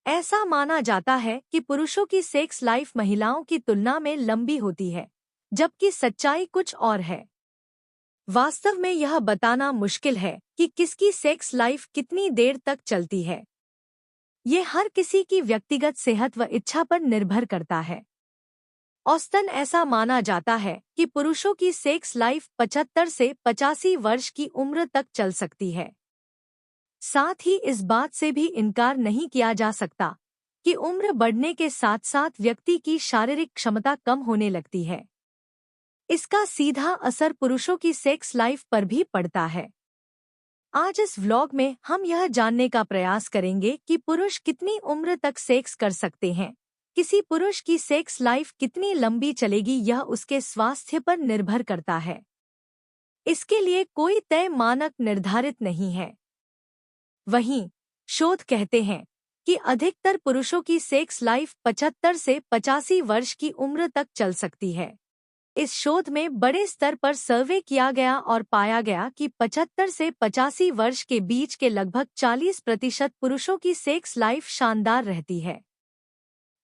ऐसा माना जाता है कि पुरुषों की सेक्स लाइफ महिलाओं की तुलना में लंबी होती है, जबकि सच्चाई कुछ और है। वास्तव में यह बताना मुश्किल है कि किसकी सेक्स लाइफ कितनी देर तक चलती है। ये हर किसी की व्यक्तिगत सेहत व इच्छा पर निर्भर करता है। औसतन ऐसा माना जाता है कि पुरुषों की सेक्स लाइफ 75 से 85 वर्ष की उम्र तक चल सकती है। साथ ही इस बात से भी इनकार नहीं किया जा सकता कि उम्र बढ़ने के साथ साथ व्यक्ति की शारीरिक क्षमता कम होने लगती है। इसका सीधा असर पुरुषों की सेक्स लाइफ पर भी पड़ता है। आज इस व्लॉग में हम यह जानने का प्रयास करेंगे कि पुरुष कितनी उम्र तक सेक्स कर सकते हैं। किसी पुरुष की सेक्स लाइफ कितनी लंबी चलेगी यह उसके स्वास्थ्य पर निर्भर करता है। इसके लिए कोई तय मानक निर्धारित नहीं है। वहीं शोध कहते हैं कि अधिकतर पुरुषों की सेक्स लाइफ 75 से 85 वर्ष की उम्र तक चल सकती है। इस शोध में बड़े स्तर पर सर्वे किया गया और पाया गया कि 75 से 85 वर्ष के बीच के लगभग 40% पुरुषों की सेक्स लाइफ शानदार रहती है।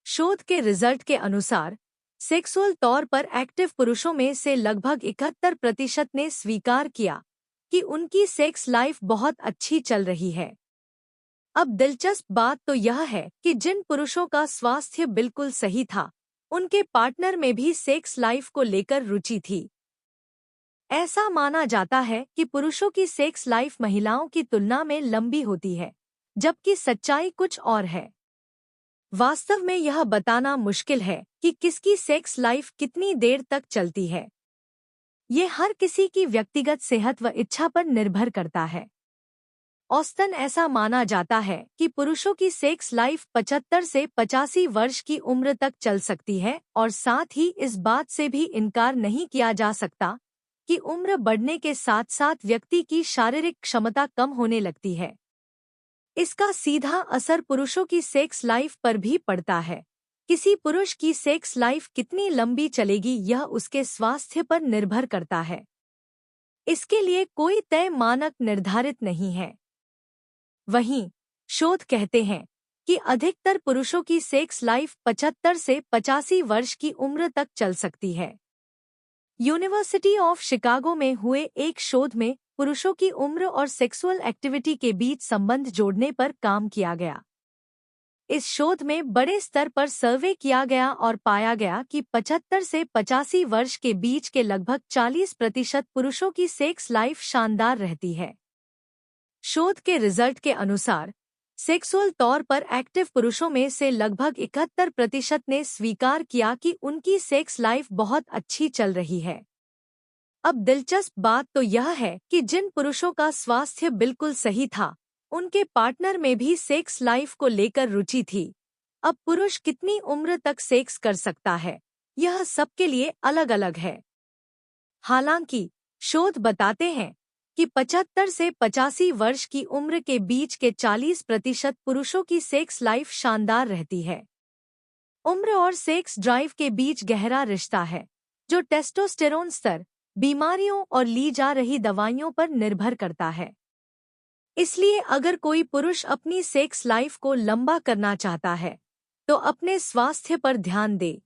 शोध के रिजल्ट के अनुसार सेक्सुअल तौर पर एक्टिव पुरुषों में से लगभग 71% ने स्वीकार किया कि उनकी सेक्स लाइफ बहुत अच्छी चल रही है। अब दिलचस्प बात तो यह है कि जिन पुरुषों का स्वास्थ्य बिल्कुल सही था, उनके पार्टनर में भी सेक्स लाइफ को लेकर रुचि थी। ऐसा माना जाता है कि पुरुषों की सेक्स लाइफ महिलाओं की तुलना में लंबी होती है, जबकि सच्चाई कुछ और है। वास्तव में यह बताना मुश्किल है कि किसकी सेक्स लाइफ कितनी देर तक चलती है। ये हर किसी की व्यक्तिगत सेहत व इच्छा पर निर्भर करता है। औसतन ऐसा माना जाता है कि पुरुषों की सेक्स लाइफ 75 से 85 वर्ष की उम्र तक चल सकती है और साथ ही इस बात से भी इनकार नहीं किया जा सकता कि उम्र बढ़ने के साथ साथ व्यक्ति की शारीरिक क्षमता कम होने लगती है। इसका सीधा असर पुरुषों की सेक्स लाइफ पर भी पड़ता है। किसी पुरुष की सेक्स लाइफ कितनी लंबी चलेगी यह उसके स्वास्थ्य पर निर्भर करता है। इसके लिए कोई तय मानक निर्धारित नहीं है। वहीं शोध कहते हैं कि अधिकतर पुरुषों की सेक्स लाइफ 75 से 85 वर्ष की उम्र तक चल सकती है। यूनिवर्सिटी ऑफ शिकागो में हुए एक शोध में पुरुषों की उम्र और सेक्सुअल एक्टिविटी के बीच संबंध जोड़ने पर काम किया गया। इस शोध में बड़े स्तर पर सर्वे किया गया और पाया गया कि 75 से 85 वर्ष के बीच के लगभग 40% पुरुषों की सेक्स लाइफ शानदार रहती है। शोध के रिजल्ट के अनुसार सेक्सुअल तौर पर एक्टिव पुरुषों में से लगभग 71% ने स्वीकार किया कि उनकी सेक्स लाइफ बहुत अच्छी चल रही है। अब दिलचस्प बात तो यह है कि जिन पुरुषों का स्वास्थ्य बिल्कुल सही था, उनके पार्टनर में भी सेक्स लाइफ को लेकर रुचि थी। अब पुरुष कितनी उम्र तक सेक्स कर सकता है, यह सबके लिए अलग अलग है। हालांकि शोध बताते हैं कि 75 से 85 वर्ष की उम्र के बीच के 40% पुरुषों की सेक्स लाइफ शानदार रहती है। उम्र और सेक्स ड्राइव के बीच गहरा रिश्ता है, जो टेस्टोस्टेरोन स्तर, बीमारियों और ली जा रही दवाइयों पर निर्भर करता है। इसलिए अगर कोई पुरुष अपनी सेक्स लाइफ को लंबा करना चाहता है, तो अपने स्वास्थ्य पर ध्यान दे।